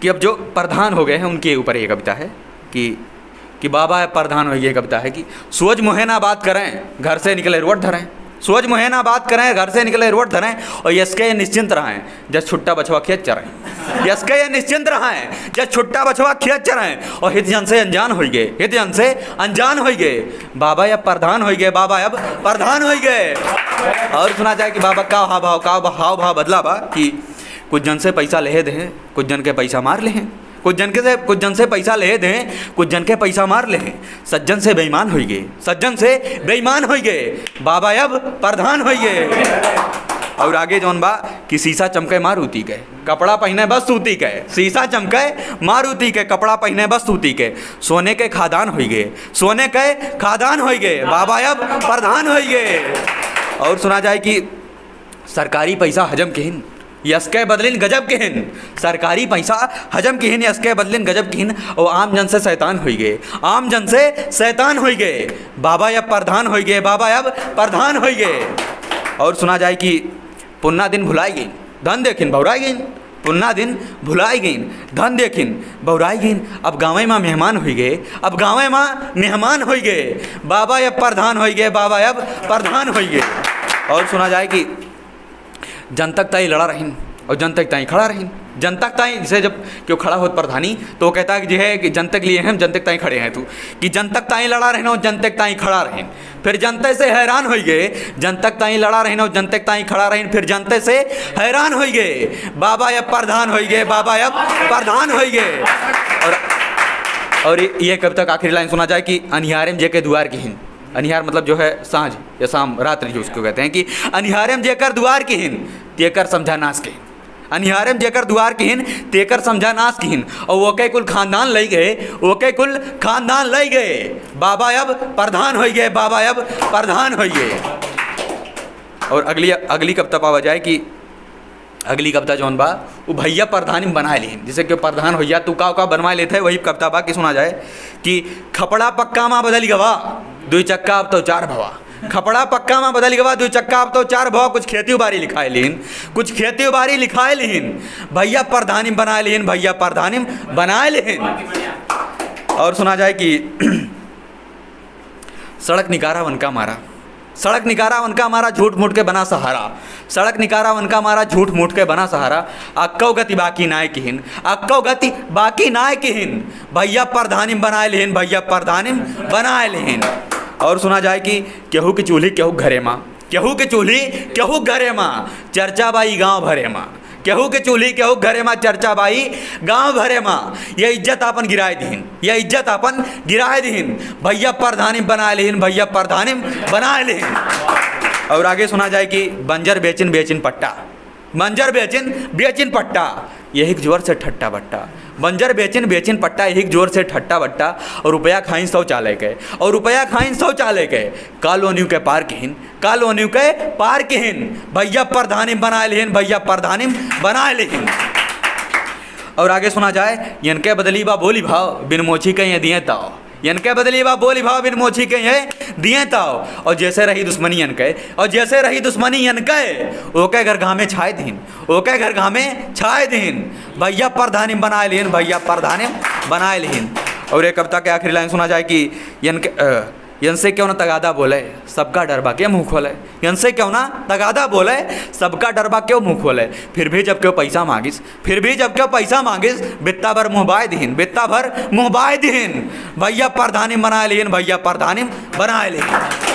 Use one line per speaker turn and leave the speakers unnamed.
कि अब जो प्रधान हो गए हैं उनके ऊपर ये कविता है कि बाबा प्रधान हो, ये कविता है कि सोच मुहे ना बात करें घर से निकले रोड धरें, सोच मुहे ना बात करें घर से निकले रोड धरें, और यसके ये निश्चिंत रहें जब छुट्टा बछवा खेत चरें, यसके ये निश्चिंत रहें जब छुट्टा बछवा खेत चरें, और हित जन से अनजान हो गए, हित जन से अनजान हो गए, बाबा अब प्रधान हो गए, बाबा अब प्रधान हो गए। और सुना जाए कि बाबा का हाव भाव बदला बा कि कुछ जन से पैसा ले दें, कुछ जन के पैसा मार लें, कुछ जन से पैसा ले दें, कुछ जन के पैसा मार लें, सज्जन से बेईमान हो गए, सज्जन से बेईमान हो गए, बाबा अब प्रधान हो गए। और आगे जौन बा कि शीशा चमके मारुति के कपड़ा पहने बस सूती के, शीशा चमके मारुति के कपड़ा पहने बस सूती के, सोने के खादान हो गए, सोने के खादान हो गए, बाबा अब प्रधान हो गए। और सुना जाए कि सरकारी पैसा हजम के हिन यसके बदलिन गजब के हिन, सरकारी पैसा हजम के हिन यसके बदलिन गजब के हिन, और आम जन से शैतान हो गए, आम जन से शैतान हो गए, बाबा अब प्रधान हो गए, बाबा अब प्रधान हो गए। और सुना जाए कि पुन्ना दिन भुलाई गई धन देखिन बहुराई गई, पुन्ना दिन भुलाई गई धन देखिन बहुराई गई, अब गाँव में मेहमान हो गए, अब गाँव में मेहमान हो गए, बाबा अब प्रधान हो गए, बाबा अब प्रधान हो गए। और सुना जाए कि जन तक ताई लड़ा रहीन और जन तक ताई खड़ा रहीन, जन तक ताई जैसे जब क्यों खड़ा हो प्रधानी तो वो कहता है कि जो है कि जन तक लिए हैं जन तक ताई खड़े हैं, तू कि जन तक ताई लड़ा रहना और जन तक ताई खड़ा रहें, फिर जनते से हैरान हो गए, जन तक ताई लड़ा रहना और जन तक ताई खड़ा रहें, फिर जनते से हैरान हो गए, बाबा अब प्रधान हो गए, बाबा अब प्रधान हो गए। और ये कविता का आखिरी लाइन सुना जाए कि अनिहारे में जेके दुआर की हिन, अनिहार मतलब जो है साँझ या शाम रात्रि जो उसको कहते हैं कि अनिहारे में जेकर दुआर की हिन तेकर समझा नाश के, अनिहारे में जेकर दुआर की हिन तेकर समझा नाश की हिन, और वो के कुल खानदान ले गए, वो के कुल खानदान ले गए, बाबा अब प्रधान हो गए, बाबा अब प्रधान हो गए। और अगली कविता पावा जाए कि अगली कविता जौन बा वो भैया प्रधानी में बनाए लीन, जैसे कि प्रधान भैया तू का बनवा लेते हैं, वही कविता बा कि सुना जाए कि खपड़ा पक्का माँ बदल गवा दुई चक्का अब तो चार भवा, खपड़ा पक्का माँ बदल गवा दुई चक्का अब तो चार भवा, कुछ खेती बाड़ी लिखाए लीन, कुछ खेती बाड़ी लिखाए लीन, भैया प्रधानी बनाए लीन, भैया प्रधानी बनाए लीन। और सुना जाए कि सड़क निकारा वन का मारा, सड़क निकारा वन का मारा झूठ मूठ के बना सहारा, सड़क निकारा वन का मारा झूठ मूठ के बना सहारा, अक्कौ गति बाकी नाय की हिन, अक्कौ गति बाकी नाय की हिन, भैया प्रधानी बनाए लेहिन, भैया प्रधानी बनाए लेहिन। और सुना जाए कि केहू की चूल्ही केहू घरे माँ, केहू की चूल्ही केहू घरे माँ, चर्चा बाई गाँव भरे माँ, केहू के चूल्ही केहू घरे माँ, चर्चा बाई गाँव भरे माँ, ये इज्जत अपन गिराए दीन, ये इज्जत अपन गिराए दीन, भैया प्रधानी बनाए लेहिन, भैया प्रधानी बनाए लेहिन। और आगे सुना जाए कि बंजर बेचिन बेचिन पट्टा, बंजर बेचिन बेचिन पट्टा, यही जोर से ठट्टा बट्टा, बंजर बेचिन बेचिन पट्टा, यही जोर से ठट्टा बट्टा, और रुपया खाइन शौचालय के, और रुपया खाइन शौचालय के, कॉलोनियों के पार के हिन, कॉलोनियों के पार के हिन, भैया प्रधानी बनाए लेहिन, भैया प्रधानी बनाए लेहिन। और आगे सुना जाए यनके बदली बा बोली भाव बिन मोची के ये दिए ताओ, यनके बदली बा बोली भाव बिन मोची के ये दिए ताओ, और जैसे रही दुश्मनी यनके, और जैसे रही दुश्मनी यनके, ओके घर घामे छाए दीन, ओके घर घामे छाए दीन, भैया प्रधानी बनाए लेहिन, भैया प्रधानी बनाए लेहिन। और एक कविता के आखिरी लाइन सुना जाए कि यनसे क्यों ना तगादा बोले सबका डरबा क्यों मुँह खोले, यनसे क्यों ना तगादा बोले सबका डरबा क्यों मुँह खोले, फिर भी जब क्यों पैसा मांगिस, फिर भी जब क्यों पैसा मांगिस, बित्ता भर मुँह बाय दीन, बित्ता भर मुँह बाय दीन, भैया प्रधानी बनाए लेहिन, भैया प्रधानी बनाए लेहिन।